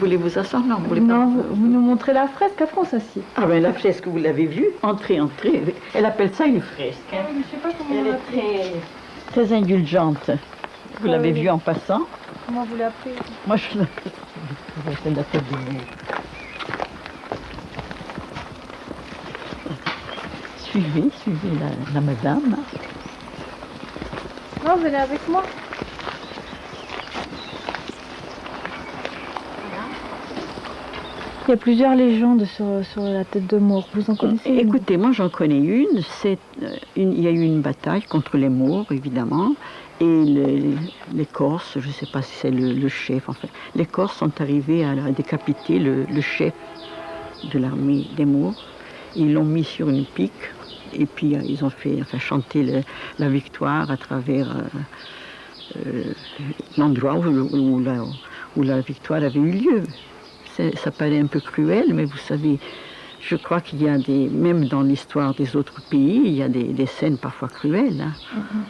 voulez vous asseoir? Non, vous voulez pas? Non, vous nous montrez la fresque, après on s'assied. Ah ben la fresque, vous l'avez vue? Entrez, entrez. Elle appelle ça une fresque. Hein. Je sais pas comment Elle on est l'appelle. très indulgente. Vous l'avez vue en passant? Comment vous l'appelez? Moi je l'appelle la tête de mort. Suivez la madame. Non, venez avec moi. Il y a plusieurs légendes sur la tête de Maure. Vous en connaissez une? Écoutez, moi j'en connais une. Il y a eu une bataille contre les Maures, évidemment. Et les Corses, je ne sais pas si c'est le chef, enfin, les Corses sont arrivés à décapiter le chef de l'armée des Maures. Ils l'ont mis sur une pique et puis ils ont fait chanter la victoire à travers l'endroit où la victoire avait eu lieu. Ça paraît un peu cruel, mais vous savez, je crois qu'il y a même dans l'histoire des autres pays, il y a des scènes parfois cruelles. Hein.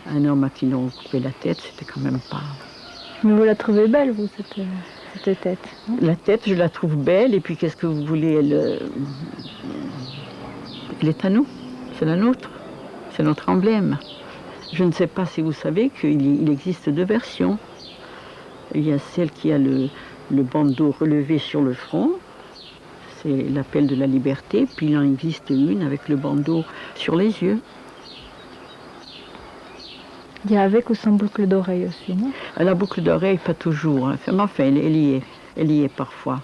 Un homme à qui l'on coupé la tête, c'était quand même pas... Mais vous la trouvez belle, vous, cette tête? Hein? La tête, je la trouve belle, et puis qu'est-ce que vous voulez, elle est à nous, c'est la nôtre, c'est notre emblème. Je ne sais pas si vous savez qu'il existe deux versions. Il y a celle qui a le bandeau relevé sur le front, c'est l'appel de la liberté, puis il en existe une avec le bandeau sur les yeux. Il y a avec ou sans boucle d'oreille aussi, non? La boucle d'oreille, pas toujours, hein. Enfin, elle y est parfois.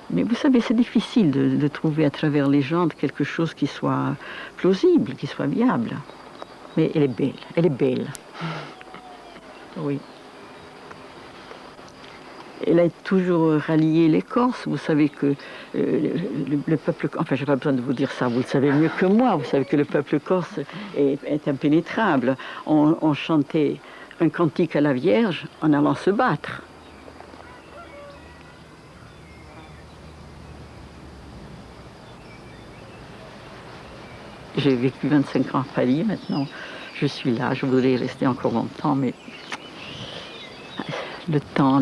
Mais vous savez, c'est difficile de trouver à travers les légendes quelque chose qui soit plausible, qui soit viable. Mais elle est belle. Oui. Elle a toujours rallié les Corses. Vous savez que le peuple... Enfin, je n'ai pas besoin de vous dire ça, vous le savez mieux que moi. Vous savez que le peuple corse est impénétrable. On chantait un cantique à la Vierge en allant se battre. J'ai vécu 25 ans à Paris, maintenant je suis là. Je voudrais y rester encore longtemps, mais... Le temps,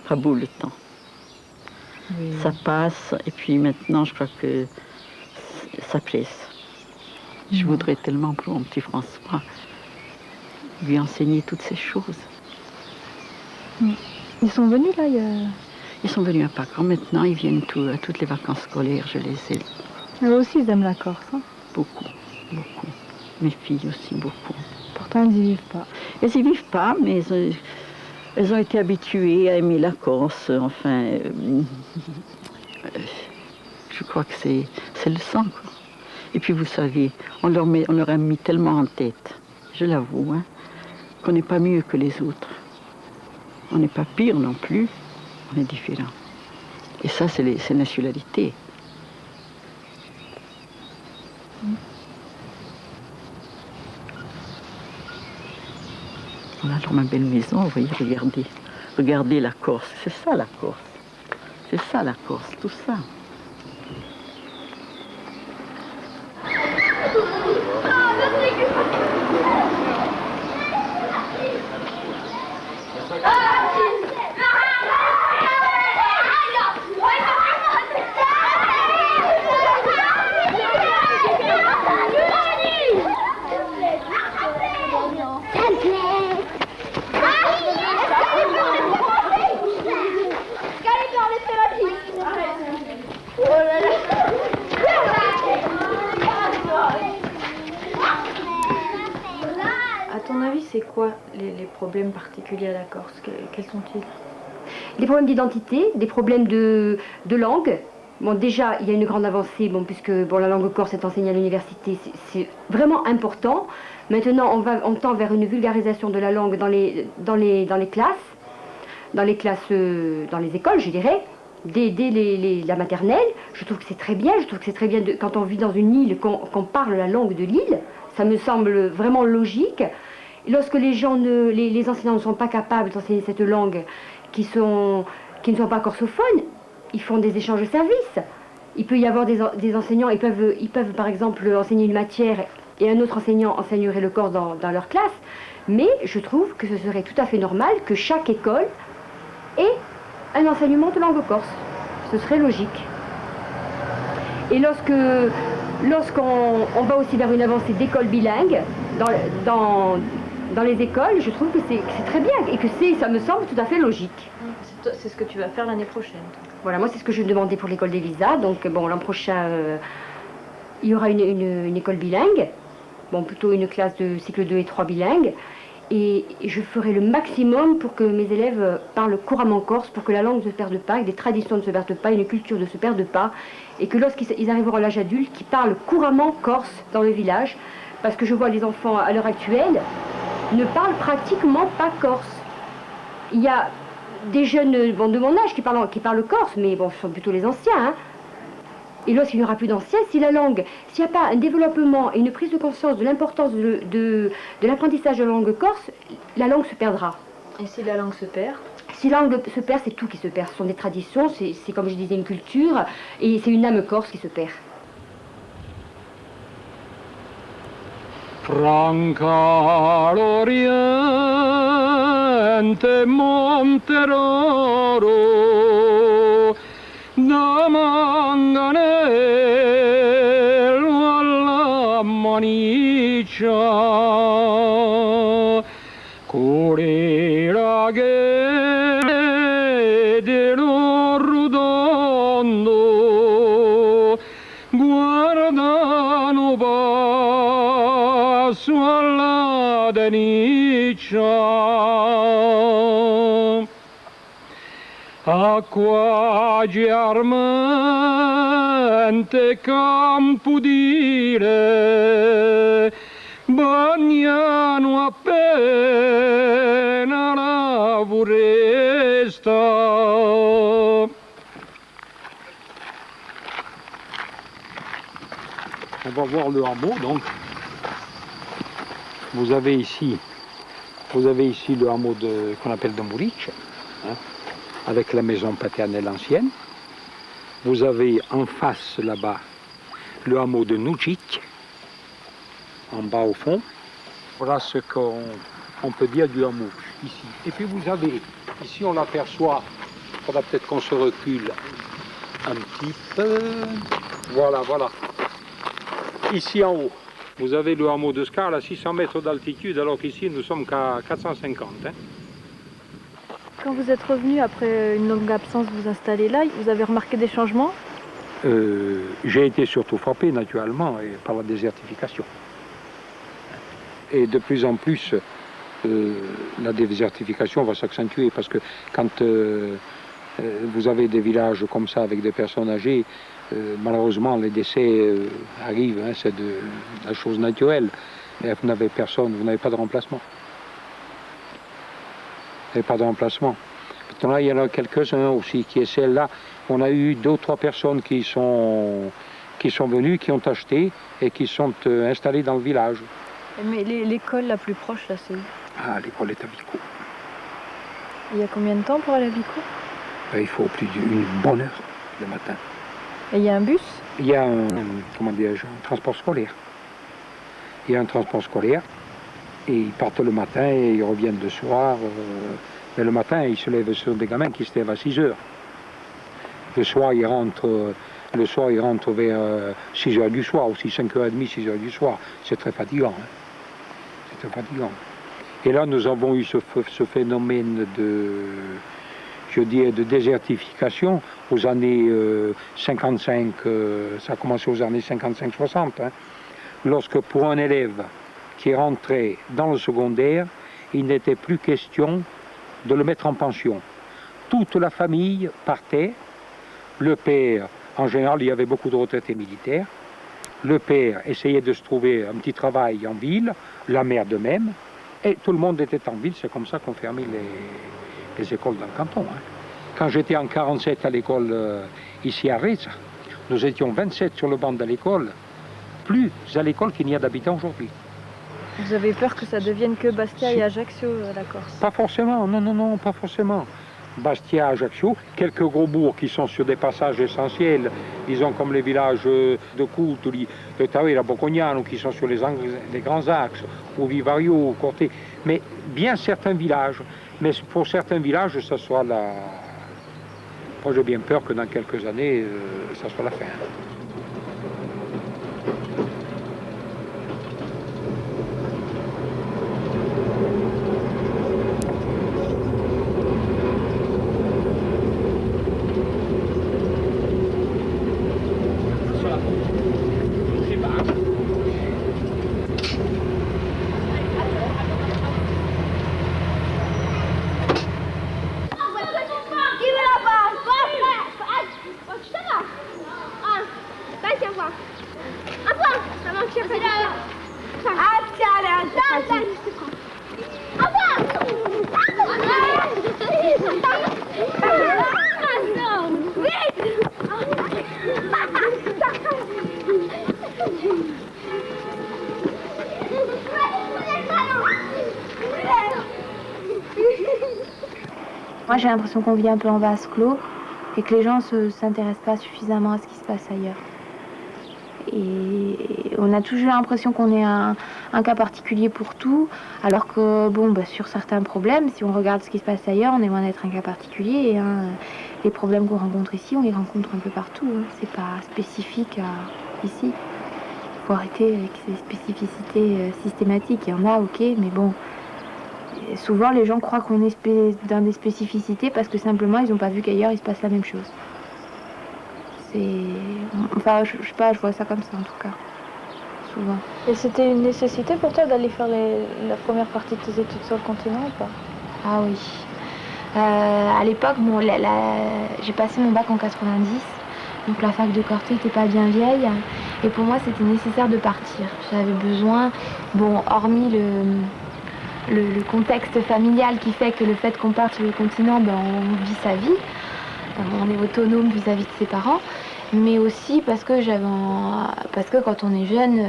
pas beau le temps. Oui. Ça passe, et puis maintenant, je crois que ça presse. Je voudrais tellement pour mon petit François lui enseigner toutes ces choses. Ils sont venus là Ils sont venus à Pâques. Maintenant, ils viennent à toutes les vacances scolaires, je les ai. Eux aussi, ils aiment la Corse, hein? Beaucoup. Mes filles aussi, beaucoup. Pourtant, elles n'y vivent pas. Elles n'y vivent pas, mais elles ont été habituées à aimer la Corse. Enfin, je crois que c'est le sang, quoi. Et puis, vous savez, on leur a mis tellement en tête, je l'avoue, hein, qu'on n'est pas mieux que les autres. On n'est pas pire non plus, on est différent. Et ça, c'est les nationalités. Voilà, dans ma belle maison, vous voyez, regardez la Corse. C'est ça la Corse. C'est ça la Corse, tout ça. À ton avis, c'est quoi les problèmes particuliers à la Corse? Quels sont-ils? Des problèmes d'identité, des problèmes de langue. Bon, déjà, il y a une grande avancée, puisque la langue corse est enseignée à l'université, c'est vraiment important. Maintenant, on tend vers une vulgarisation de la langue dans les classes, dans les écoles, je dirais, dès la maternelle. Je trouve que c'est très bien. Je trouve que c'est très bien quand on vit dans une île, qu'on parle la langue de l'île. Ça me semble vraiment logique. Lorsque les enseignants ne sont pas capables d'enseigner cette langue, qui ne sont pas corsophones, ils font des échanges de services. Il peut y avoir des enseignants, ils peuvent par exemple enseigner une matière et un autre enseignant enseignerait le corse dans leur classe. Mais je trouve que ce serait tout à fait normal que chaque école ait un enseignement de langue corse. Ce serait logique. Et lorsqu'on va aussi vers une avancée d'école bilingue dans les écoles, je trouve que c'est très bien et que ça me semble tout à fait logique. C'est ce que tu vas faire l'année prochaine. Voilà, moi c'est ce que je demandais pour l'école des visas. Donc bon, l'an prochain, il y aura une école bilingue. Bon, plutôt une classe de cycle 2 et 3 bilingue. Et je ferai le maximum pour que mes élèves parlent couramment corse, pour que la langue ne se perde pas, que les traditions ne se perdent pas, une culture ne se perde pas, et que lorsqu'ils arriveront à l'âge adulte, qu'ils parlent couramment corse dans le village, parce que je vois les enfants à l'heure actuelle ne parlent pratiquement pas corse. Il y a des jeunes de mon âge qui parlent corse, mais bon, ce sont plutôt les anciens, hein. Et lorsqu'il n'y aura plus d'anciens, s'il n'y a pas un développement et une prise de conscience de l'importance de l'apprentissage de la langue corse, la langue se perdra. Et si la langue se perd? Si la langue se perd, c'est tout qui se perd. Ce sont des traditions, c'est comme je disais une culture, et c'est une âme corse qui se perd. Franca l'Oriente Monteroro da Manganello alla Maniccia cuore raghe dello Rudondo guardano basso alla Deniccia acqua germante campo dire bagnano appena la foresta. On va voir le hameau donc. Vous avez ici le hameau qu'on appelle de Mouric, hein, avec la maison paternelle ancienne. Vous avez en face là-bas le hameau de Nucic, en bas au fond. Voilà ce qu'on peut dire du hameau ici. Et puis vous avez, ici on l'aperçoit, il faudra peut-être qu'on se recule un petit peu. Voilà. Ici en haut, vous avez le hameau de Scarle à 600 mètres d'altitude, alors qu'ici nous sommes qu'à 450. Hein. Quand vous êtes revenu après une longue absence vous installer là, vous avez remarqué des changements? J'ai été surtout frappé naturellement par la désertification. Et de plus en plus, la désertification va s'accentuer parce que quand vous avez des villages comme ça avec des personnes âgées, malheureusement les décès arrivent, hein, c'est de la chose naturelle. Mais vous n'avez personne, vous n'avez pas de remplacement. Et pas de remplacement. Maintenant, il y en a quelques-uns aussi qui est celle-là. On a eu 2 ou 3 personnes qui sont venues, qui ont acheté et qui sont installées dans le village. Mais l'école la plus proche, là, c'est où? Ah, l'école est à Vico. Il y a combien de temps pour aller à Vico? Il faut plus d'une bonne heure le matin. Et il y a un bus? Il y a un transport scolaire. Il y a un transport scolaire. Et ils partent le matin et ils reviennent le soir. Mais le matin, ils se lèvent sur des gamins qui se lèvent à 6 heures. Le soir, ils rentrent vers 6 heures du soir, aussi 5h30, 6 heures du soir. C'est très fatigant. Hein. C'est très fatigant. Et là, nous avons eu ce phénomène de désertification aux années 55, ça a commencé aux années 55-60. Hein, lorsque pour un élève qui rentrait dans le secondaire, il n'était plus question de le mettre en pension. Toute la famille partait. Le père, en général, il y avait beaucoup de retraités militaires. Le père essayait de se trouver un petit travail en ville, la mère de même, et tout le monde était en ville. C'est comme ça qu'on fermait les écoles dans le canton. Hein. Quand j'étais en 47 à l'école ici à Reza, nous étions 27 sur le banc de l'école, plus à l'école qu'il n'y a d'habitants aujourd'hui. Vous avez peur que ça devienne que Bastia et Ajaccio, la Corse? Pas forcément, non, pas forcément. Bastia, Ajaccio, quelques gros bourgs qui sont sur des passages essentiels, disons comme les villages de Coutoli, de Tavera, Bocognano, qui sont sur les grands axes, ou Vivario, ou Corté, mais bien certains villages. Mais pour certains villages, ça soit Moi j'ai bien peur que dans quelques années, ça soit la fin. Moi j'ai l'impression qu'on vit un peu en vase clos et que les gens ne s'intéressent pas suffisamment à ce qui se passe ailleurs. Et on a toujours l'impression qu'on est un cas particulier pour tout, alors que bon, sur certains problèmes, si on regarde ce qui se passe ailleurs, on est loin d'être un cas particulier. Et, les problèmes qu'on rencontre ici, on les rencontre un peu partout. C'est pas spécifique à ici. Il faut arrêter avec ces spécificités systématiques. Il y en a, ok, mais bon. Et souvent, les gens croient qu'on est dans des spécificités parce que simplement, ils n'ont pas vu qu'ailleurs, il se passe la même chose. Enfin, je sais pas, je vois ça comme ça en tout cas, souvent. Et c'était une nécessité pour toi d'aller faire la première partie de tes études sur le continent ou pas? Ah oui. À l'époque, bon, j'ai passé mon bac en 90, donc la fac de Corté n'était pas bien vieille. Et pour moi, c'était nécessaire de partir. J'avais besoin, bon, hormis le contexte familial qui fait que le fait qu'on parte sur le continent, on vit sa vie. On est autonome vis-à-vis de ses parents, mais aussi parce que quand on est jeune,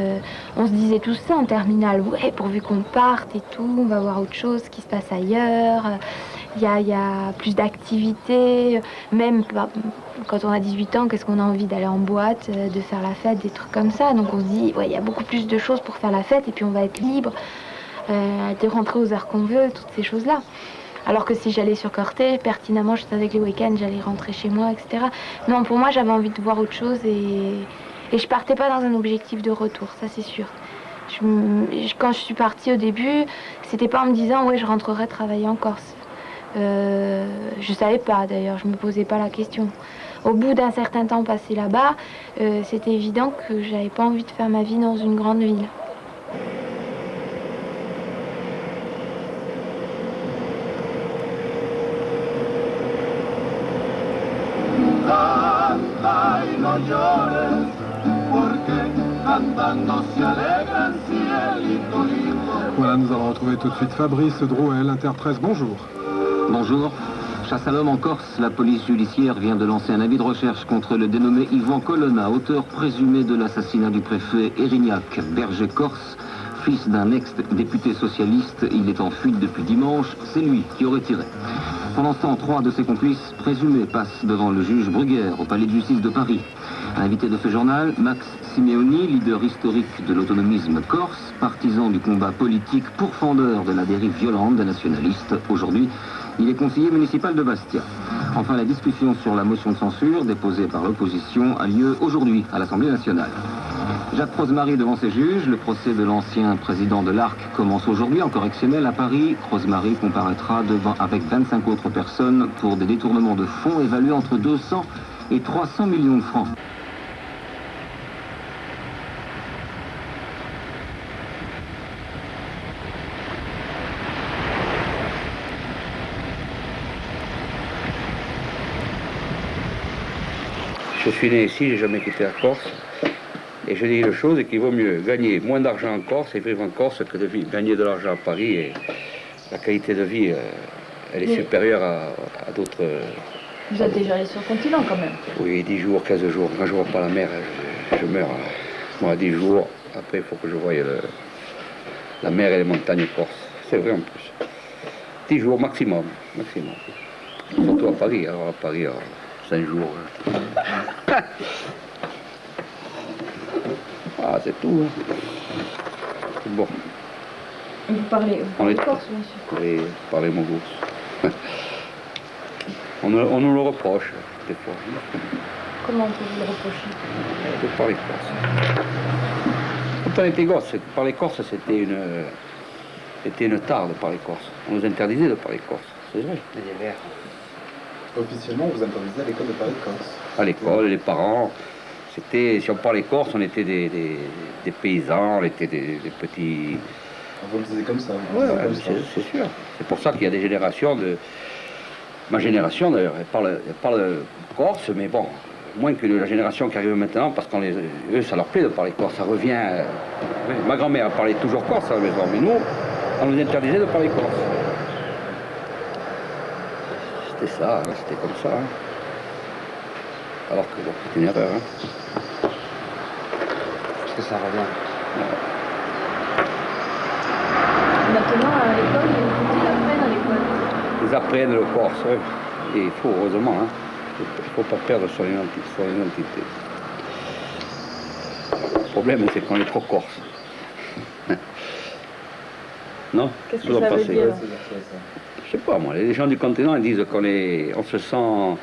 on se disait tout ça en terminale, ouais, pourvu qu'on parte et tout, on va voir autre chose qui se passe ailleurs, il y a plus d'activités, même quand on a 18 ans, qu'est-ce qu'on a envie d'aller en boîte, de faire la fête, des trucs comme ça, donc on se dit, ouais, il y a beaucoup plus de choses pour faire la fête et puis on va être libre de rentrer aux heures qu'on veut, toutes ces choses-là. Alors que si j'allais sur Corté, pertinemment, je savais que les week-ends, j'allais rentrer chez moi, etc. Non, pour moi, j'avais envie de voir autre chose et je partais pas dans un objectif de retour, ça c'est sûr. Quand je suis partie au début, c'était pas en me disant, ouais, je rentrerai travailler en Corse. Je savais pas d'ailleurs, je me posais pas la question. Au bout d'un certain temps passé là-bas, c'était évident que j'avais pas envie de faire ma vie dans une grande ville. Voilà, nous allons retrouver tout de suite Fabrice Drouel, Inter 13, bonjour. Bonjour. Chasse à l'homme en Corse, la police judiciaire vient de lancer un avis de recherche contre le dénommé Yvan Colonna, auteur présumé de l'assassinat du préfet Erignac, berger corse, fils d'un ex-député socialiste. Il est en fuite depuis dimanche, c'est lui qui aurait tiré. Pendant ce temps, 3 de ses complices présumés passent devant le juge Bruguère au palais de justice de Paris. Invité de ce journal, Max Simeoni, leader historique de l'autonomisme corse, partisan du combat politique, pourfendeur de la dérive violente des nationalistes. Aujourd'hui, il est conseiller municipal de Bastia. Enfin, la discussion sur la motion de censure déposée par l'opposition a lieu aujourd'hui à l'Assemblée nationale. Jacques Crozmarie devant ses juges. Le procès de l'ancien président de l'Arc commence aujourd'hui en correctionnel à Paris. Crozmarie comparaîtra avec 25 autres personnes pour des détournements de fonds évalués entre 200 et 300 millions de francs. Je suis né ici, j'ai jamais quitté la Corse. Et je dis une chose, qu'il vaut mieux gagner moins d'argent en Corse et vivre en Corse que de gagner de l'argent à Paris. Et la qualité de vie, elle est supérieure à d'autres... Vous êtes déjà allé sur le continent quand même? Oui, 10 jours, 15 jours. Quand je ne vois pas la mer, je meurs. Moi, 10 jours, après, il faut que je voie la mer et les montagnes corse. C'est vrai en plus. 10 jours maximum. Surtout à Paris. Alors à Paris, 5 jours. Ah, c'est tout. C'est bon. Vous parlez corse, bien sûr? Oui, parlez mon goût. On nous le reproche, des fois. Comment on peut vous le reprocher? De parler corse. Quand on était gosse, parler corse, c'était une tare de parler corse. On nous interdisait de parler corse, c'est vrai. Officiellement, vous interdisez à l'école de parler corse. À l'école, les parents, si on parlait corse, on était des paysans, on était des petits... Vous le disiez comme ça. Ouais, c'est sûr. C'est pour ça qu'il y a des générations de... Ma génération, d'ailleurs, elle parle corse, mais bon, moins que la génération qui arrive maintenant, parce qu'eux, ça leur plaît de parler corse. Ça revient... oui, ma grand-mère parlait toujours corse à la maison, mais nous, on nous interdisait de parler corse. C'était ça, hein, c'était comme ça. Hein. Alors que bon, c'est une erreur. Hein. Parce que ça revient. Maintenant, à l'école, ils apprennent à l'école. Ils apprennent le corse, oui. Et il faut, heureusement, hein. Il ne faut pas perdre son identité. Le problème, c'est qu'on est trop corse. Non? Qu'est-ce que ça veut dire? Je sais pas, moi, les gens du continent, ils disent on se sent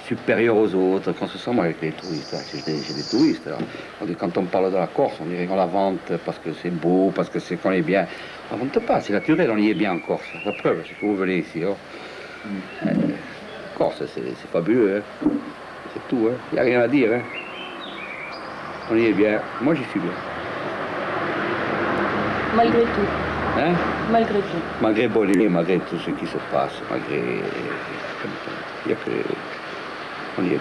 supérieur aux autres, qu'on se sent, moi, avec les touristes, j'ai des touristes, alors. On dit, quand on parle de la Corse, on dirait qu'on la vante parce que c'est beau, parce que c'est qu'on est bien. On ne vante pas, c'est naturel, on y est bien en Corse. La preuve, c'est que vous venez ici. Oh. Corse, c'est fabuleux, hein. C'est tout, hein. Il n'y a rien à dire. Hein. On y est bien. Moi, j'y suis bien. Malgré tout. Hein? Malgré tout. Malgré Bolivie, malgré tout ce qui se passe, malgré... Il y a que... On y est bien.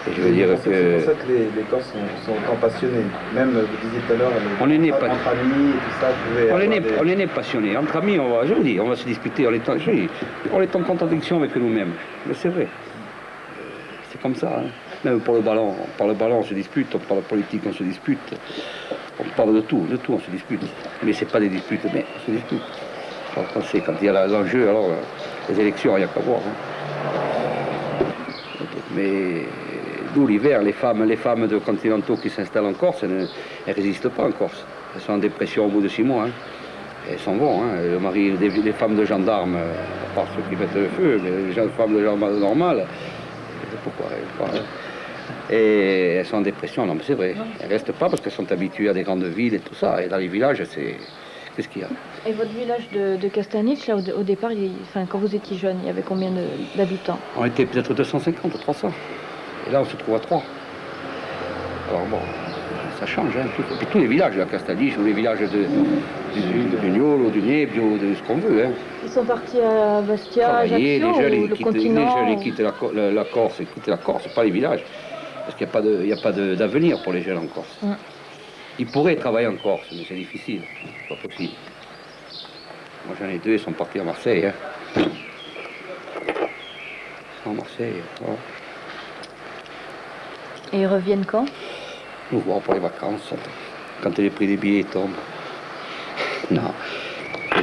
Et je veux dire que... C'est pour ça que les Corses sont autant passionnés. Même, vous disiez tout à l'heure, on est né entre amis et tout ça, on est né passionnés. Entre amis, je vous dis, on va se disputer, on est en contradiction avec nous-mêmes. Mais c'est vrai. C'est comme ça. Hein. Même pour le ballon, on parle de ballon, on se dispute, on parle de politique, on se dispute. On parle de tout, on se dispute. Mais c'est pas des disputes, mais on se dispute. Alors, quand il y a l'enjeu, alors les élections, il n'y a qu'à voir. Hein. Mais nous, l'hiver, les femmes de continentaux qui s'installent en Corse, elles ne résistent pas en Corse. Elles sont en dépression au bout de 6 mois. Hein. Elles s'en vont. Hein. Le mari, les femmes de gendarmes, à part ceux qui mettent le feu, mais les femmes de gendarmes normales, pourquoi elles pas, hein. Et elles sont en dépression, non mais c'est vrai. Elles ne restent pas parce qu'elles sont habituées à des grandes villes et tout ça. Et dans les villages, qu'est-ce qu'il y a? Et votre village de Castanich, là, au départ, quand vous étiez jeune, il y avait combien d'habitants? On était peut-être 250, 300. Et là, on se trouve à 3. Alors bon, ça change, hein. Et puis tous les villages, la Castanich, ou les villages du Niolo, du Nebbio, de ce qu'on veut. Hein. Ils sont partis à Bastia, Ajaccio, ou le continent? Les jeunes quittent la Corse, ils quittent la Corse, pas les villages. Parce qu'il n'y a pas d'avenir pour les jeunes en Corse. Ils pourraient travailler en Corse, mais c'est difficile. C'est pas possible. Moi j'en ai 2, ils sont partis à Marseille. Hein. Ils sont à Marseille. Voilà. Et ils reviennent quand? Nous voir pour les vacances. Quand les prix des billets tombent. Non.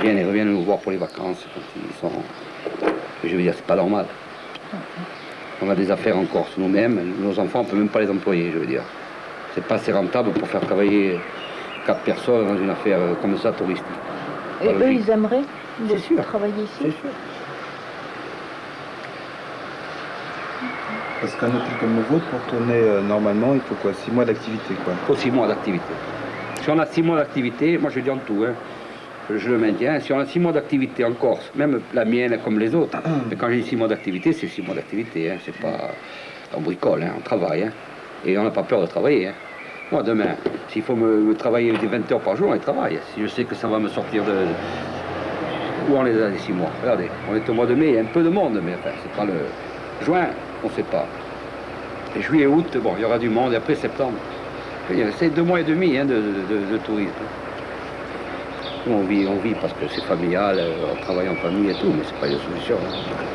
Ils reviennent nous voir pour les vacances. Quand ils sont... Je veux dire, c'est pas normal. On a des affaires en Corse nous-mêmes, nos enfants, on ne peut même pas les employer, je veux dire. C'est pas assez rentable pour faire travailler 4 personnes dans une affaire comme ça, touristique. Et eux, ils aimeraient travailler ici? C'est sûr. Parce qu'un hôtel comme le vôtre, pour tourner normalement, il faut quoi? 6 mois d'activité, quoi. Il faut 6 mois d'activité. Si on a 6 mois d'activité, moi je dis en tout, hein, je le maintiens, si on a 6 mois d'activité en Corse, même la mienne comme les autres, mais quand j'ai 6 mois d'activité, c'est 6 mois d'activité, hein, c'est pas... On bricole, hein, on travaille, hein, et on n'a pas peur de travailler. Hein. Moi demain, s'il faut me travailler des 20 heures par jour, on y travaille. Si je sais que ça va me sortir de... Où on est dans les 6 mois? Regardez, on est au mois de mai, il y a un peu de monde, mais enfin, c'est pas le... Juin, on ne sait pas. Et juillet, août, bon, il y aura du monde, et après septembre. C'est 2 mois et demi hein, de tourisme. Nous, on vit parce que c'est familial, on travaille en famille et tout, mais c'est pas une solution. Hein.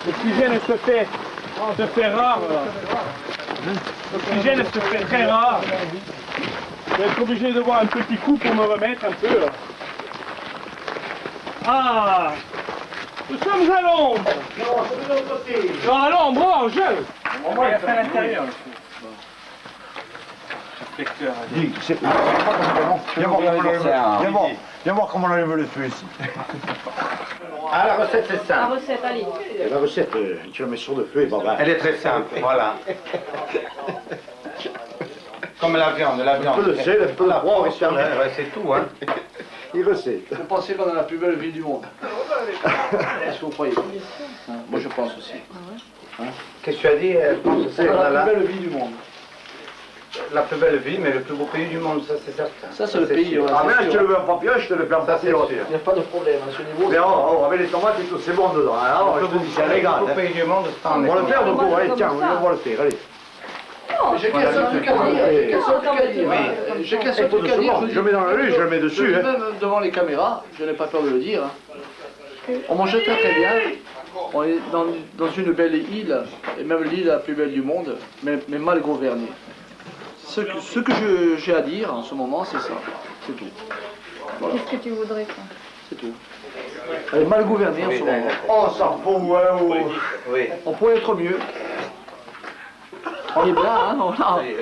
L'oxygène se fait rare. L'oxygène se fait très rare. Je vais être obligé de boire un petit coup pour me remettre un peu. Là. Ah, nous sommes à l'ombre. Non, à l'ombre, oh, je. On va faire à l'intérieur. Viens voir comment on enlève le feu ici. Ah, la recette, c'est La simple. recette, allez. La recette, tu la mets sur le feu et baba. Elle est très simple, voilà. Comme la viande, Un peu de sel, un peu de poivre, Ouais, c'est tout, hein. Il recette. Vous pensez qu'on a la plus belle ville du monde? Est-ce que vous croyez? Moi je pense aussi. Qu'est-ce que tu as dit? Je pense que c'est On a la plus belle ville du monde. la plus belle ville, mais le plus beau pays du monde, ça c'est certain. Ça c'est le pays. Voilà, Ah, mais là, je te le veux en papier, je te le fais en papier. il n'y a pas de problème à ce niveau. Mais on avec les tomates et tout, c'est bon dedans. Alors, je te dis, c'est légal. Le plus beau pays du monde, c'est en On va le faire, donc, On va allez, faire tiens, comme ça. on va le faire, allez. J'ai qu'un seul truc à dire. J'ai qu'un seul truc à dire. Je le mets dans la rue, je le mets dessus. Même devant les caméras, je n'ai pas peur de le dire. On mange très très bien. On est dans une belle île, et même l'île la plus belle du monde, mais mal gouvernée. Ce que j'ai à dire en ce moment, c'est ça. C'est tout. Voilà. Qu'est-ce que tu voudrais, toi? C'est tout. Elle est mal gouvernée en ce moment. Oh, ça fout, ouais, Oui. On pourrait être mieux. On est bien, hein,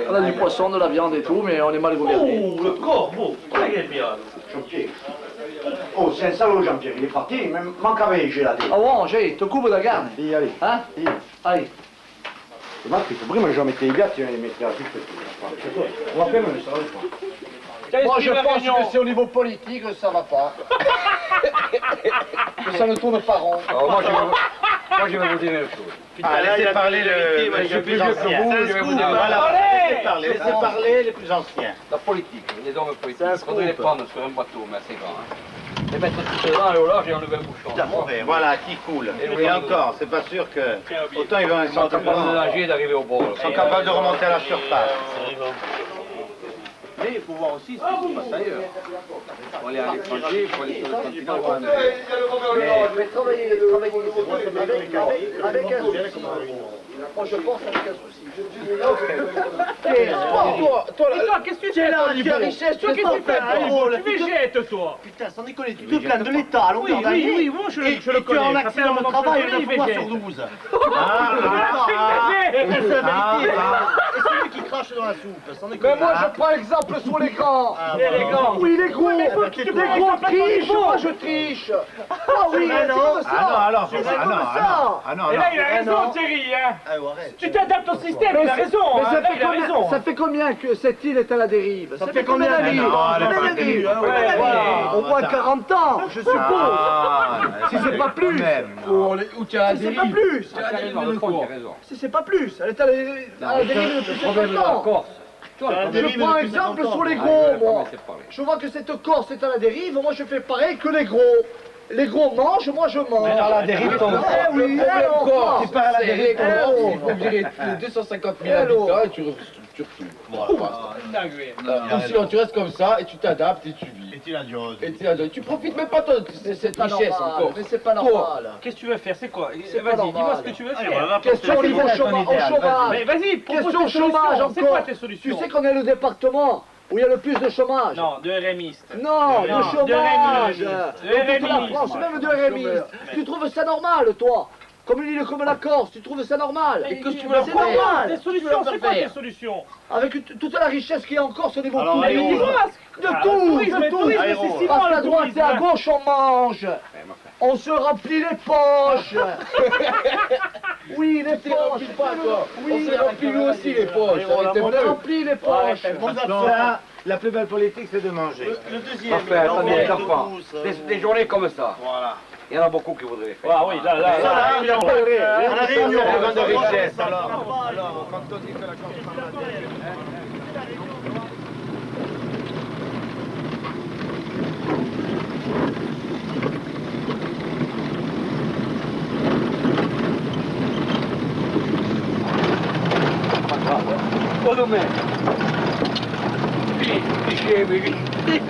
on a du poisson, de la viande et tout, mais on est mal gouverné. Oh, le corbeau, il est bien. Jean-Pierre. Oh, c'est un salaud, Jean-Pierre, il est parti, il manque à j'ai la Ah bon, j'ai, te coupe la garde. Dis, allez. Hein? Allez. C'est marrant, il faut vraiment que j'en mette les gars, tu vas les mettre là, on va faire même ça. Moi je pense que c'est au niveau politique que ça va pas. Que ça ne tourne pas rond. Moi, je vais vous dire une chose. Ah, laissez parler Je suis plus vieux que vous, je vais vous dire. Laissez parler les plus anciens. La politique, les hommes politiques, il faudrait les prendre sur un bateau, mais assez grand. Hein. Les mettre tout dedans et au large et enlever le bouchon. Voilà, qui coule. Et encore, c'est pas sûr que... Autant ils sont capables de nager et d'arriver au bord. Ils sont capables de remonter à la surface. Mais il faut voir aussi ce qui se passe ailleurs. Il faut aller à l'étranger, il faut aller sur le continent. Mais travailler avec un souci. Moi je pense avec un souci. Toi, qu'est-ce que tu fais là, tu as richesse, toi, qu'est-ce que tu fais? Tu végètes, toi. Putain, sans déconner, tu te plains de l'État à longueur d'année. Oui, moi je le connais. Tu as un accident de travail 9 fois sur 12. Et celui qui crache dans la soupe, sans déconner. Mais moi je prends exemple sur les grands. Oui, les gros. Les gros trichent, moi je triche. Ah oui, c'est comme ça. Et là, il a raison, Thierry. Tu t'adaptes au système, il a raison. Ça fait combien que cette île est à la dérive? Ça fait combien d'années? Au moins 40 ans, je suppose. Si c'est pas plus. Ou tu as la dérive. Si c'est pas plus. Elle est à la dérive depuis 50 ans. Je prends exemple sur les gros, moi. Je vois que cette Corse est à la dérive, moi je fais pareil que les gros. Les gros mangent, moi je mange. Mais à la dérive, ton oui, alors, c'est pas à la dérive, il faut virer 250 000 habitants et tu refumes. Ou sinon tu restes comme ça et tu t'adaptes et tu vis. Et tu profites même pas de cette richesse encore. Mais c'est pas normal. Qu'est-ce que tu veux faire? C'est quoi? C'est pas Vas-y, dis-moi normal. ce que tu veux faire. Question au niveau chômage. Mais vas-y, propose Question tes solutions. chômage C'est quoi encore. tes Tu solutions? sais qu'on est le département où il y a le plus de chômage. Non, de RMiste. Non, de chômage. De Toute la France, même de RMiste. Tu trouves ça normal, toi? Comme une île comme la Corse, tu trouves ça normal? Et qu'est-ce que tu veux leur C'est faire? normal. Tes solutions, c'est quoi tes solutions? Avec toute la richesse qu'il y a en Corse au niveau Mais tourisme. dis-moi, De tout, le tourisme, c'est si Parce bon, qu'à le droite et à tourisme. gauche, on mange. On se remplit les poches. Oui, les poches. Oui, On s'est rempli nous aussi les poches. on a rempli les poches. La plus belle politique, c'est de manger. Le deuxième. Enfin, attendez, les enfants, des journées comme ça. Voilà. Il y en a beaucoup qui voudraient faire. Ah oui, là. À la réunion, on de richesse. Alors, quand on dit que la Oh non mais... Cliché, mais...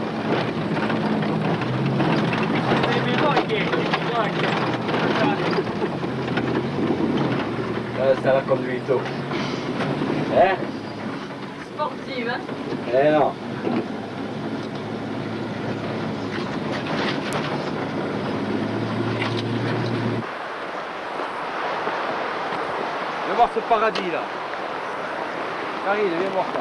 Ça la conduite. Hein? Sportive, hein? Eh non. Viens voir ce paradis là. Karine, viens voir ça.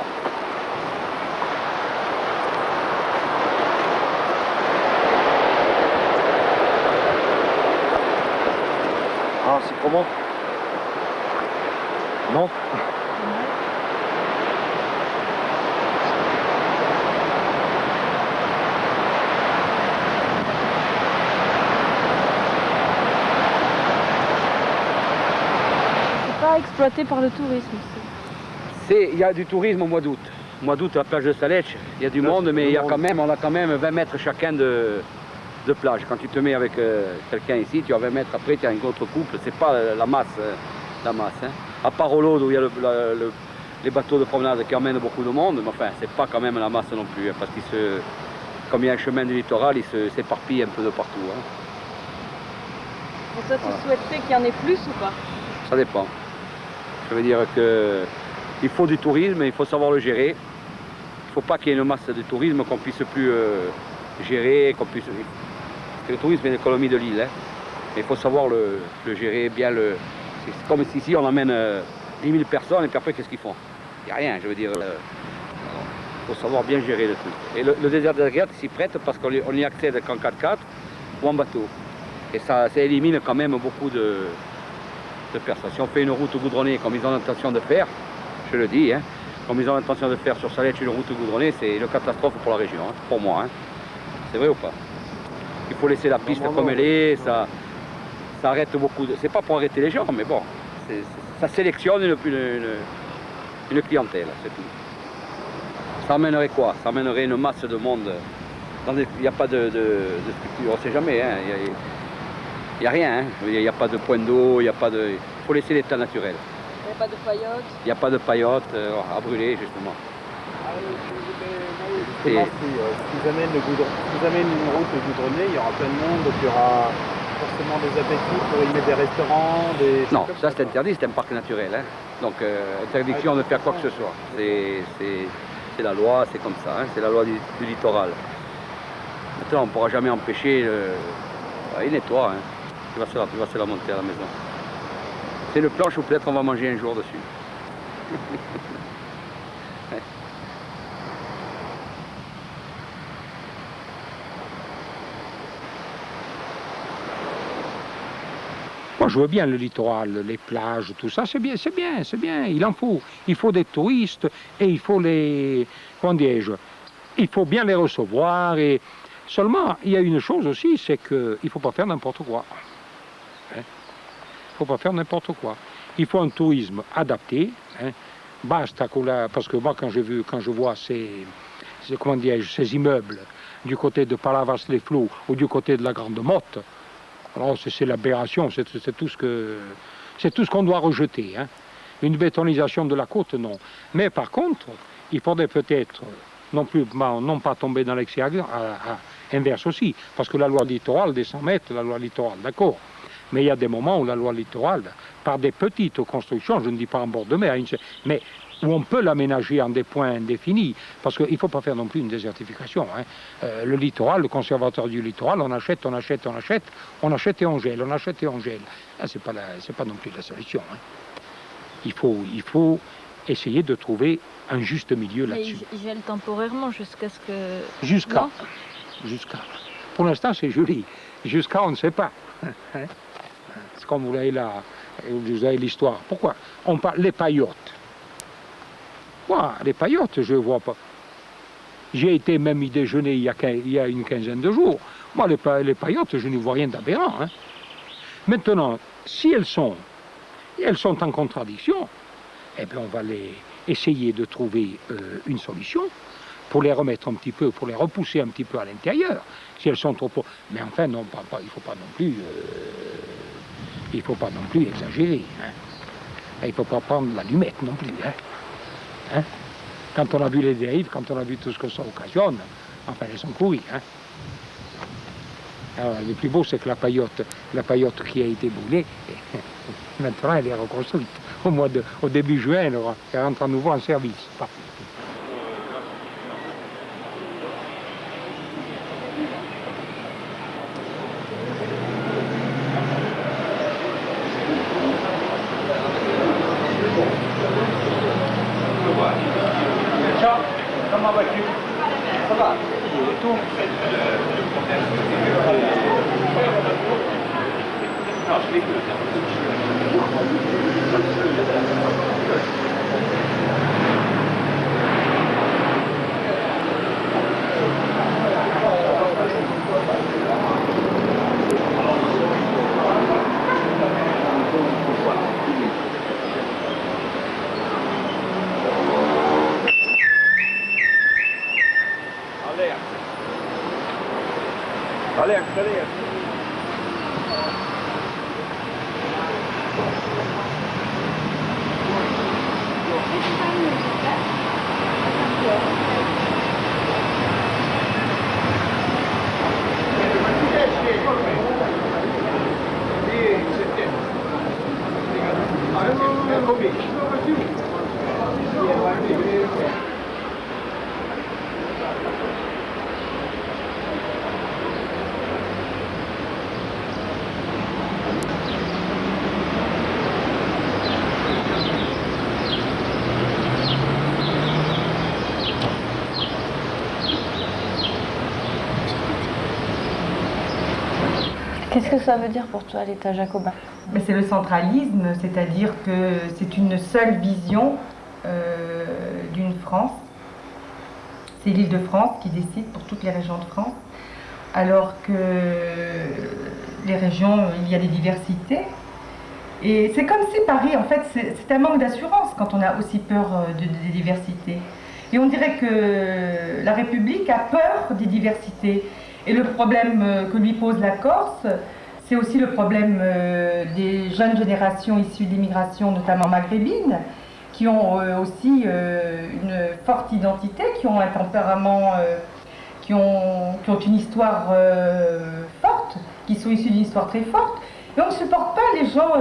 Ah, c'est comment? Non? C'est pas exploité par le tourisme. Il y a du tourisme au mois d'août. Au mois d'août, à la plage de Salèche, il y a du monde, mais il y a quand même, on a quand même 20 mètres chacun de plage. Quand tu te mets avec quelqu'un ici, tu as 20 mètres après, tu as une autre couple, c'est pas la masse. Hein. À part au Laude où il y a les bateaux de promenade qui emmènent beaucoup de monde, mais enfin, c'est pas quand même la masse non plus, hein, parce qu'il comme il y a un chemin du littoral, il s'éparpille un peu de partout. Hein. Pour ça, tu souhaiterais qu'il y en ait plus ou pas? Ça dépend. Je veux dire que il faut du tourisme, il faut savoir le gérer. Il ne faut pas qu'il y ait une masse de tourisme qu'on puisse plus gérer, parce que le tourisme est l'économie de l'île. Hein. Il faut savoir le gérer bien. C'est comme si ici on emmène 10 000 personnes et puis après qu'est-ce qu'ils font? Il n'y a rien, je veux dire. Il faut savoir bien gérer le truc. Et le désert des Agriates s'y prête parce qu'on y accède qu'en 4x4 ou en bateau. Et ça élimine quand même beaucoup de personnes. Si on fait une route goudronnée comme ils ont l'intention de faire, je le dis, hein, comme ils ont l'intention de faire sur Salèche une route goudronnée, c'est une catastrophe pour la région, hein, pour moi. Hein. C'est vrai ou pas? Il faut laisser la piste comme elle est, ça arrête beaucoup de... C'est pas pour arrêter les gens, mais bon, ça sélectionne une clientèle, c'est tout. Ça amènerait quoi? Ça amènerait une masse de monde. Il n'y a pas de structure, on ne sait jamais. Hein. Il n'y a rien, hein. Il n'y a pas de point d'eau, il faut laisser l'état naturel. Il n'y a pas de paillotes? Il n'y a pas de paillotes à brûler, justement. Justement, si vous amènent une route goudronnée, il y aura plein de monde, donc il y aura forcément des appétits pour y mettre des restaurants, Non, ça c'est interdit, c'est un parc naturel. Hein. Donc interdiction de faire quoi que ce soit. C'est la loi, c'est comme ça, hein. C'est la loi du littoral. Maintenant, on ne pourra jamais empêcher... il nettoie, hein. Tu vas se la monter à la maison. C'est le planche où peut-être on va manger un jour dessus. Moi, je veux bien le littoral, les plages, tout ça, c'est bien, il en faut. Il faut des touristes et il faut comment dirais-je, il faut bien les recevoir. Et seulement, il y a une chose aussi, c'est qu'il ne faut pas faire n'importe quoi. Il ne faut pas faire n'importe quoi. Il faut un tourisme adapté. Hein. Basta, parce que moi, quand je vois ces immeubles du côté de Palavas-les-Flots ou du côté de la Grande Motte, alors c'est l'aberration, c'est tout ce qu'on doit rejeter. Hein. Une bétonisation de la côte, non. Mais par contre, il faudrait peut-être non pas tomber dans l'excès inverse aussi, parce que la loi littorale des 100 mètres, la loi littorale, d'accord. Mais il y a des moments où la loi littorale, par des petites constructions, je ne dis pas en bord de mer, mais où on peut l'aménager en des points définis, parce qu'il ne faut pas faire non plus une désertification. Hein. Le littoral, le conservateur du littoral, on achète et on gèle, on achète et on gèle. Là, c'est pas non plus la solution. Hein. Il faut essayer de trouver un juste milieu là-dessus. Mais il gèle temporairement jusqu'à ce que... Jusqu'à. Pour l'instant, c'est joli. Jusqu'à, on ne sait pas. Hein. C'est comme vous avez l'histoire. Pourquoi? On parle les paillotes. Moi, les paillotes, je ne vois pas. J'ai été même y déjeuner il y a une quinzaine de jours. Moi, les paillotes, je n'y vois rien d'aberrant. Hein. Maintenant, si elles sont en contradiction, eh bien, on va essayer de trouver une solution pour les remettre un petit peu, pour les repousser un petit peu à l'intérieur. Si elles sont trop... Mais enfin, non, il ne faut pas non plus exagérer. Hein. Il ne faut pas prendre l'allumette non plus. Hein. Hein? Quand on a vu les dérives, quand on a vu tout ce que ça occasionne, enfin, elles sont pourries. Hein? Alors, le plus beau, c'est que la paillote qui a été brûlée, maintenant elle est reconstruite. Au début juin, elle rentre à nouveau en service. Comment vas-tu? Ça va? Et tout? Non, je l'écoute. Alerte, alerte. Qu'est-ce que ça veut dire pour toi, l'État jacobin? Mais c'est le centralisme, c'est-à-dire que c'est une seule vision d'une France. C'est l'Île-de-France qui décide pour toutes les régions de France, alors que les régions, il y a des diversités. Et c'est comme si Paris, en fait, c'est un manque d'assurance quand on a aussi peur des diversités. Et on dirait que la République a peur des diversités. Et le problème que lui pose la Corse, c'est aussi le problème des jeunes générations issues d'immigration, notamment maghrébine, qui ont aussi une forte identité, qui ont un tempérament, qui ont une histoire forte, qui sont issus d'une histoire très forte. Et on ne supporte pas les gens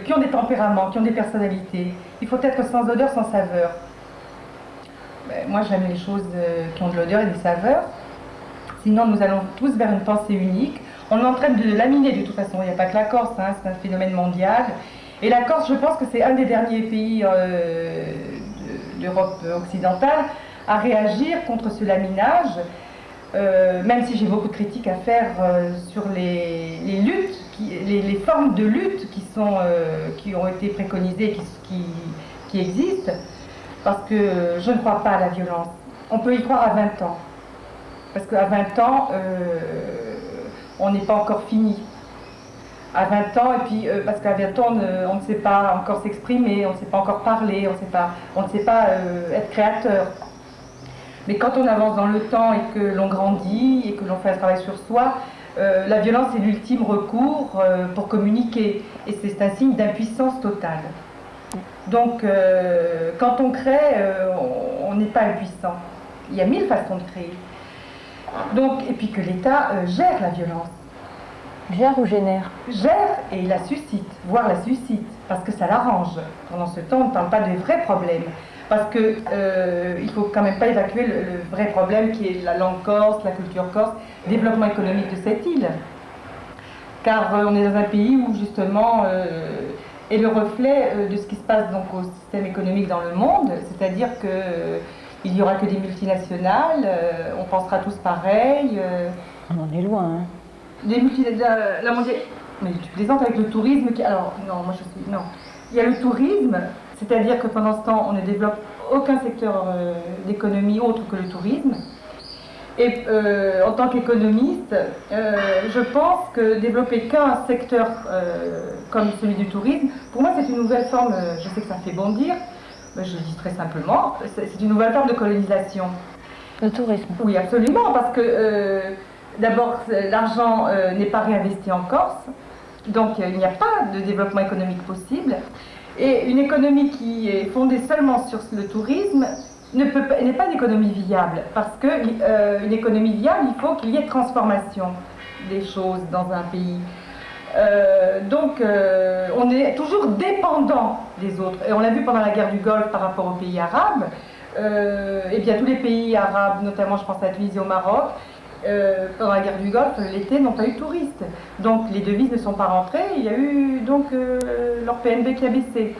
qui ont des tempéraments, qui ont des personnalités. Il faut être sans odeur, sans saveur. Ben, moi, j'aime les choses qui ont de l'odeur et des saveurs. Sinon, nous allons tous vers une pensée unique. On est en train de laminer de toute façon. Il n'y a pas que la Corse, hein, c'est un phénomène mondial. Et la Corse, je pense que c'est un des derniers pays d'Europe occidentale à réagir contre ce laminage, même si j'ai beaucoup de critiques à faire sur les luttes, les formes de lutte qui ont été préconisées, qui existent, parce que je ne crois pas à la violence. On peut y croire à 20 ans. Parce qu'à 20 ans, on n'est pas encore fini. À 20 ans, et puis parce qu'à 20 ans, on ne sait pas encore s'exprimer, on ne sait pas encore parler, on ne sait pas être créateur. Mais quand on avance dans le temps et que l'on grandit et que l'on fait un travail sur soi, la violence est l'ultime recours pour communiquer. Et c'est un signe d'impuissance totale. Donc, quand on crée, on n'est pas impuissant. Il y a 1000 façons de créer. Donc, et puis que l'État gère la violence. Gère ou génère? Gère et la suscite, voire la suscite, parce que ça l'arrange. Pendant ce temps, on ne parle pas de vrais problèmes. Parce que il ne faut quand même pas évacuer le vrai problème qui est la langue corse, la culture corse, le développement économique de cette île. Car on est dans un pays où justement est le reflet de ce qui se passe donc au système économique dans le monde, c'est-à-dire que il n'y aura que des multinationales, on pensera tous pareil. On en est loin. Hein. Les multinationales, la mondiale. Mais tu plaisantes avec le tourisme qui. Alors, non, moi je suis. Non. Il y a le tourisme, c'est-à-dire que pendant ce temps, on ne développe aucun secteur d'économie autre que le tourisme. Et en tant qu'économiste, je pense que développer qu'un secteur comme celui du tourisme, pour moi c'est une nouvelle forme, je sais que ça fait bondir, mais je le dis très simplement, c'est une nouvelle forme de colonisation. Le tourisme? Oui, absolument, parce que d'abord l'argent n'est pas réinvesti en Corse, donc il n'y a pas de développement économique possible. Et une économie qui est fondée seulement sur le tourisme n'est pas une économie viable, parce qu'une économie viable, il faut qu'il y ait transformation. des choses dans un pays. Donc on est toujours dépendant des autres. Et on l'a vu pendant la guerre du Golfe par rapport aux pays arabes. Et bien tous les pays arabes, notamment je pense à la Tunisie et au Maroc, pendant la guerre du Golfe, l'été n'ont pas eu de touristes. Donc les devises ne sont pas rentrées. Il y a eu donc leur PNB qui a baissé.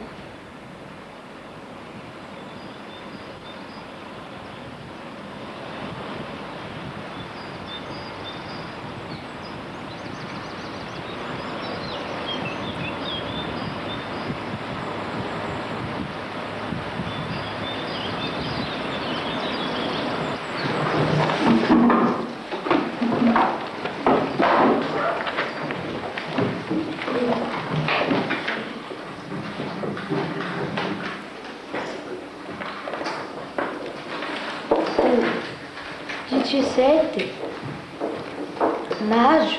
Maggio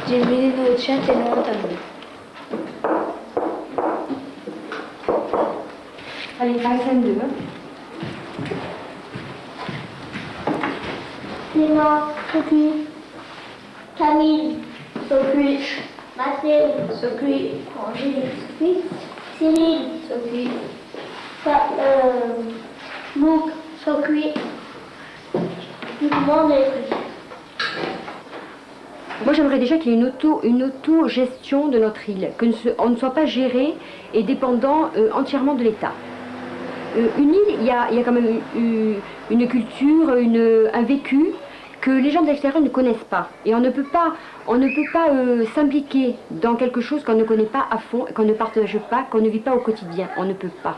1992. Allez, scène 2. Léna, Sophie, Camille, Sophie, Mathilde, Sophie, Angélique, Sophie, Cyril, Sophie, Luc, Sophie, tout le monde est pris. Moi, j'aimerais déjà qu'il y ait une auto-gestion de notre île, qu'on ne soit pas géré et dépendant entièrement de l'État. Une île, il y a quand même une culture, un vécu que les gens de l'extérieur ne connaissent pas. Et on ne peut pas s'impliquer dans quelque chose qu'on ne connaît pas à fond, qu'on ne partage pas, qu'on ne vit pas au quotidien. On ne peut pas.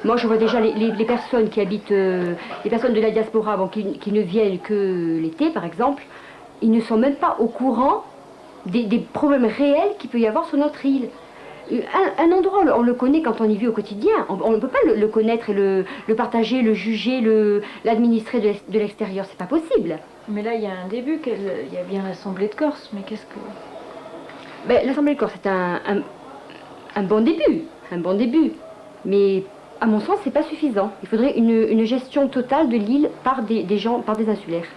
Moi, je vois déjà les personnes qui habitent, les personnes de la diaspora, bon, qui ne viennent que l'été, par exemple, ils ne sont même pas au courant des problèmes réels qu'il peut y avoir sur notre île. Un endroit, on le connaît quand on y vit au quotidien. On ne peut pas le connaître et le partager, le juger, l'administrer de l'extérieur. C'est pas possible. Mais là, il y a un début, il y a bien l'Assemblée de Corse, mais qu'est-ce que... Ben, l'Assemblée de Corse, c'est un bon début. Mais à mon sens, c'est pas suffisant. Il faudrait une gestion totale de l'île par des gens, par des insulaires.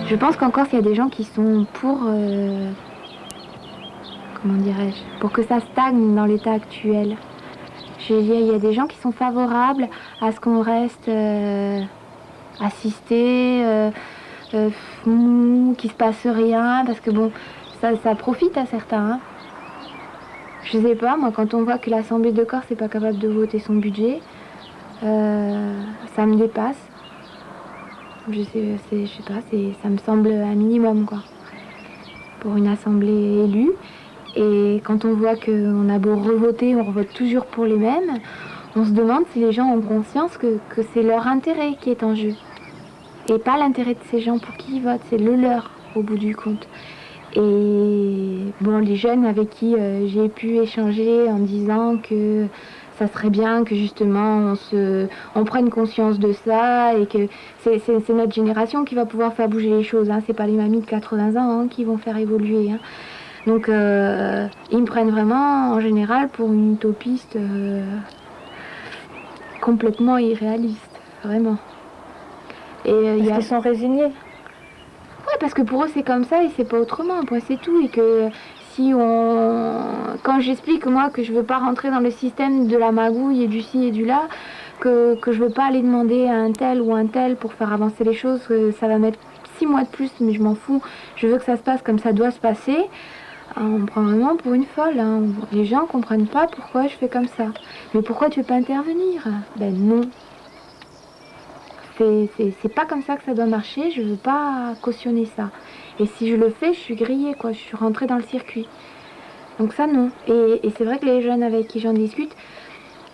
Je pense qu'en Corse, il y a des gens qui sont pour, comment dirais-je, pour que ça stagne dans l'état actuel. Je veux dire, il y a des gens qui sont favorables à ce qu'on reste assisté, qu'il se passe rien, parce que bon, ça profite à certains. Hein. Je sais pas, moi, quand on voit que l'Assemblée de Corse n'est pas capable de voter son budget, ça me dépasse. Je sais pas, ça me semble un minimum, quoi, pour une assemblée élue. Et quand on voit qu'on a beau revoter, on revote toujours pour les mêmes, on se demande si les gens ont conscience que c'est leur intérêt qui est en jeu. Et pas l'intérêt de ces gens pour qui ils votent, c'est le leur, au bout du compte. Et bon, les jeunes avec qui j'ai pu échanger en disant que ça serait bien que justement on prenne conscience de ça et que c'est notre génération qui va pouvoir faire bouger les choses. Hein. C'est pas les mamies de 80 ans hein, qui vont faire évoluer. Hein. Donc ils me prennent vraiment en général pour une utopiste complètement irréaliste, vraiment. Et ils sont résignés. Oui, parce que pour eux c'est comme ça et c'est pas autrement, point c'est tout. Et que quand j'explique moi que je veux pas rentrer dans le système de la magouille et du ci et du là, que je veux pas aller demander à un tel ou un tel pour faire avancer les choses, que ça va mettre 6 mois de plus, mais je m'en fous, je veux que ça se passe comme ça doit se passer, On me prend vraiment pour une folle. Hein. Les gens comprennent pas pourquoi je fais comme ça. Mais pourquoi tu veux pas intervenir? Ben non. C'est pas comme ça que ça doit marcher. Je veux pas cautionner ça. Et si je le fais, je suis grillée, quoi. Je suis rentrée dans le circuit. Donc ça, non. Et c'est vrai que les jeunes avec qui j'en discute,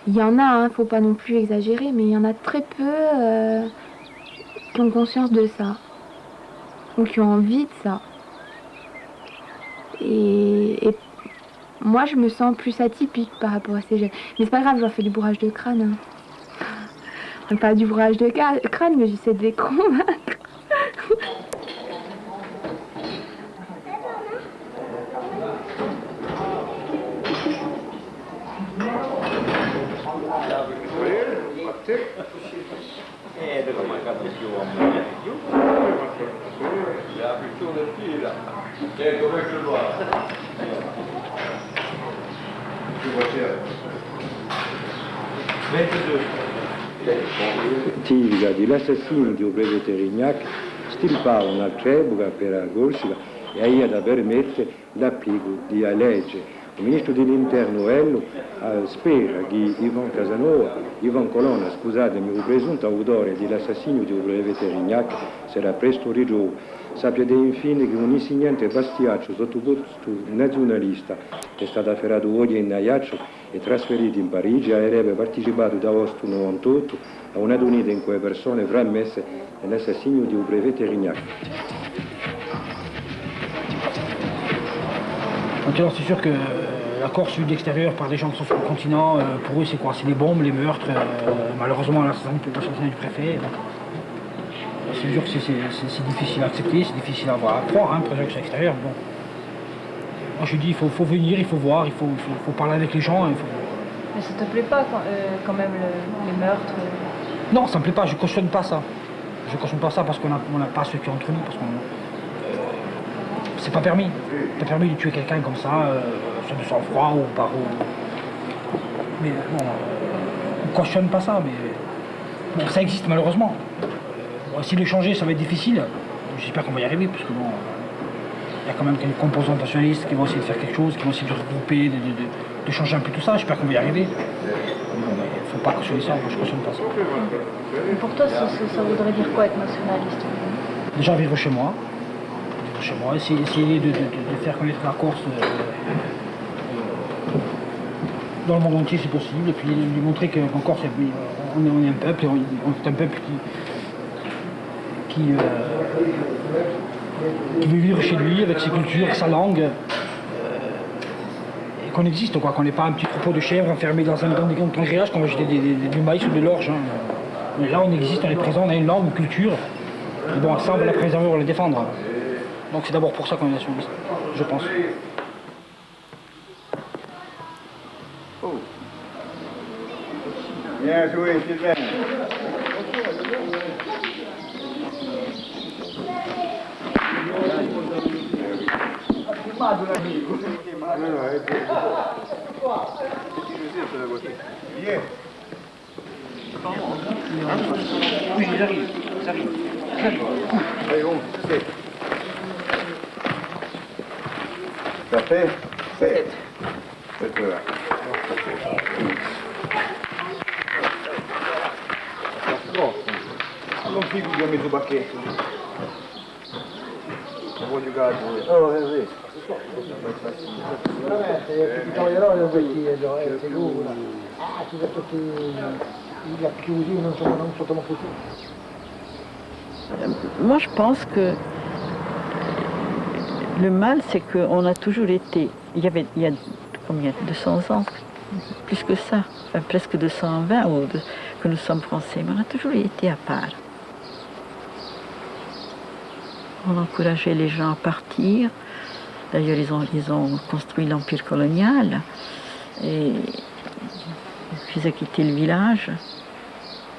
il y en a, hein, faut pas non plus exagérer, mais il y en a très peu qui ont conscience de ça. Ou qui ont envie de ça. Et moi, je me sens plus atypique par rapport à ces jeunes. Mais c'est pas grave, je leur fais du bourrage de crâne. Hein. Pas du bourrage de crâne, mais j'essaie de les convaincre. Civica di l'assassinio di Obreve Terignac stilpava un'altra per la Corsica e aí da permette l'applico di legge. Il ministro dell'Interno Ello spera che Ivan Colonna, scusatemi, il presunto autore dell'assassinio di Obreve Terignac sarà presto ritrovato. Sappiate infine che un insegnante bastiaccio sottoposto nazionalista è stato afferrato oggi in Ajaccio e trasferito in Parigi e avrebbe partecipato da agosto 98 a una riunione in cui persone frammesse nell'assassinio di Obreve Terignac. Alors c'est sûr que la Corse vue de l'extérieur par des gens qui sont sur le continent, pour eux c'est quoi? C'est les bombes, les meurtres, malheureusement l'assassinat du préfet. C'est sûr que c'est difficile à accepter, c'est difficile à croire, hein, pour les gens qui sont à l'extérieur. Bon. Moi je dis il faut venir, il faut voir, il faut parler avec les gens. Mais ça te plaît pas quand même les meurtres? Non, ça me plaît pas, je cautionne pas ça. Je cautionne pas ça parce qu'on n'a pas ce qui est entre nous, parce qu'on c'est pas permis. C'est pas permis de tuer quelqu'un comme ça, soit de sang-froid ou par... Mais bon, on cautionne pas ça, mais bon, ça existe malheureusement. On va essayer de changer, ça va être difficile. J'espère qu'on va y arriver, parce que bon, il y a quand même quelques composants nationalistes qui vont essayer de faire quelque chose, qui vont essayer de regrouper, de changer un peu tout ça. J'espère qu'on va y arriver. Mais bon, il ne faut pas cautionner ça, moi je cautionne pas ça. Et pour toi, ça voudrait dire quoi être nationaliste? Déjà vivre chez moi. Essayer de faire connaître la Corse dans le monde entier si possible, et puis lui montrer qu'en Corse, on est un peuple, on est un peuple qui veut vivre chez lui, avec ses cultures, avec sa langue, et qu'on existe, quoi, qu'on n'est pas un petit troupeau de chèvres enfermé dans des grillage, qu'on va jeter du maïs ou de l'orge. Hein. Mais là, on existe, on est présent, on a une langue, une culture, et bon, ça, on va la préserver, on va la défendre. Donc c'est d'abord pour ça qu'on est nationaliste, je pense. Bien joué, Sylvain. Oui, j'arrive. Allez, bon, c'est. Ça fait 7. 7 heures. Non fico che ho messo bacchetto. Non voglio caldo. Oh, sì. Veramente, ti toglierò le orecchie, sicuro. Ah, ti vedo tutti gli acchiusi, non sotto così. Moi, je pense que le mal, c'est qu'on a toujours été... Il y a combien? 200 ans? Plus que ça. Enfin, presque 220 que nous sommes français. Mais on a toujours été à part. On encourageait les gens à partir. D'ailleurs, ils ont construit l'empire colonial. Et ils faisaient quitter le village.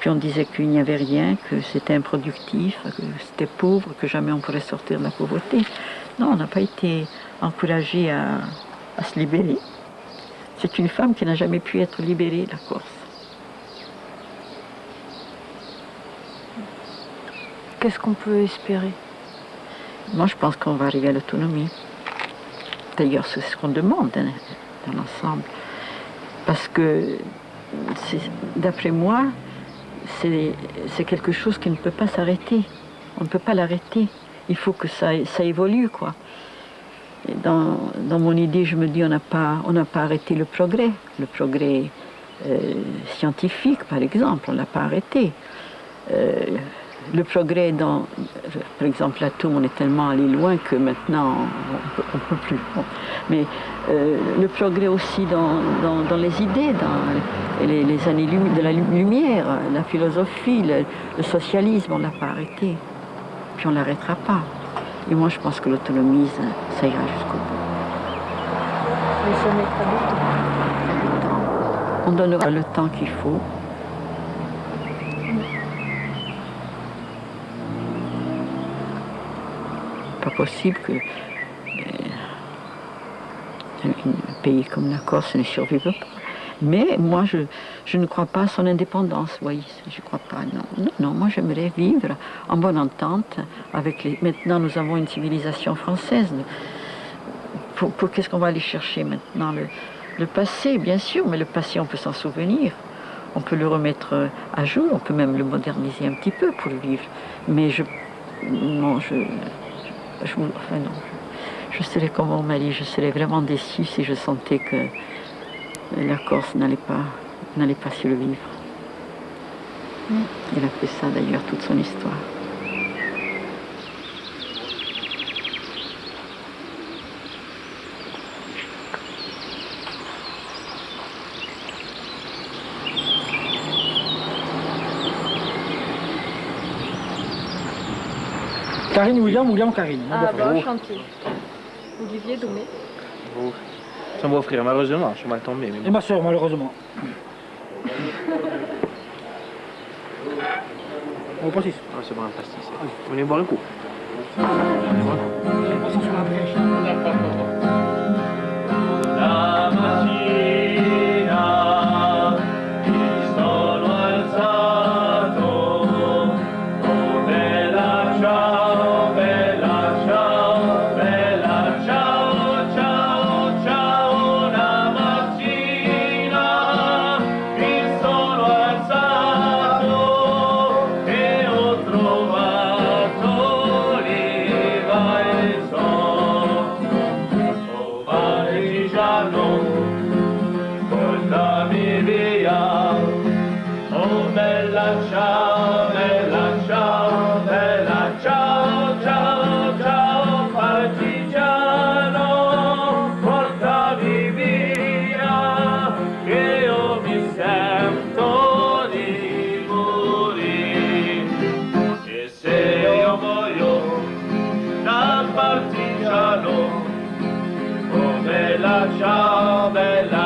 Puis on disait qu'il n'y avait rien, que c'était improductif, que c'était pauvre, que jamais on pourrait sortir de la pauvreté. Non, on n'a pas été encouragé à se libérer. C'est une femme qui n'a jamais pu être libérée, la Corse. Qu'est-ce qu'on peut espérer? Moi, je pense qu'on va arriver à l'autonomie. D'ailleurs, c'est ce qu'on demande dans l'ensemble. Parce que, d'après moi, c'est quelque chose qui ne peut pas s'arrêter. On ne peut pas l'arrêter. Il faut que ça évolue, quoi. Et dans mon idée, je me dis, on n'a pas arrêté le progrès scientifique, par exemple, on ne l'a pas arrêté. Le progrès par exemple, l'atome, on est tellement allé loin que maintenant, on ne peut plus. Bon. Mais le progrès aussi dans les idées, dans les années de la lumière, la philosophie, le socialisme, on ne l'a pas arrêté. Puis on ne l'arrêtera pas. Et moi, je pense que l'autonomie, ça ira jusqu'au bout. Mais ça mettra du temps. On donnera le temps qu'il faut. Pas possible que un pays comme la Corse ne survive pas. Mais moi, je ne crois pas à son indépendance, vous voyez, je ne crois pas, non, moi j'aimerais vivre en bonne entente avec les... Maintenant, nous avons une civilisation française. Pour qu'est-ce qu'on va aller chercher maintenant? Le passé, bien sûr, mais le passé, on peut s'en souvenir. On peut le remettre à jour, on peut même le moderniser un petit peu pour le vivre. Mais je serais comme mon mari, je serais vraiment déçue si je sentais que la Corse n'allait pas survivre. Il a fait ça d'ailleurs toute son histoire. Karine, William, Karine. Ah bah enchanté. Olivier Domé. Vous. C'est mon frère, malheureusement, je suis mal tombé. Mais bon. Et ma soeur, malheureusement. On pastis. Ah, c'est bon, un pastis. Vous venez boire un coup. Ciao, bella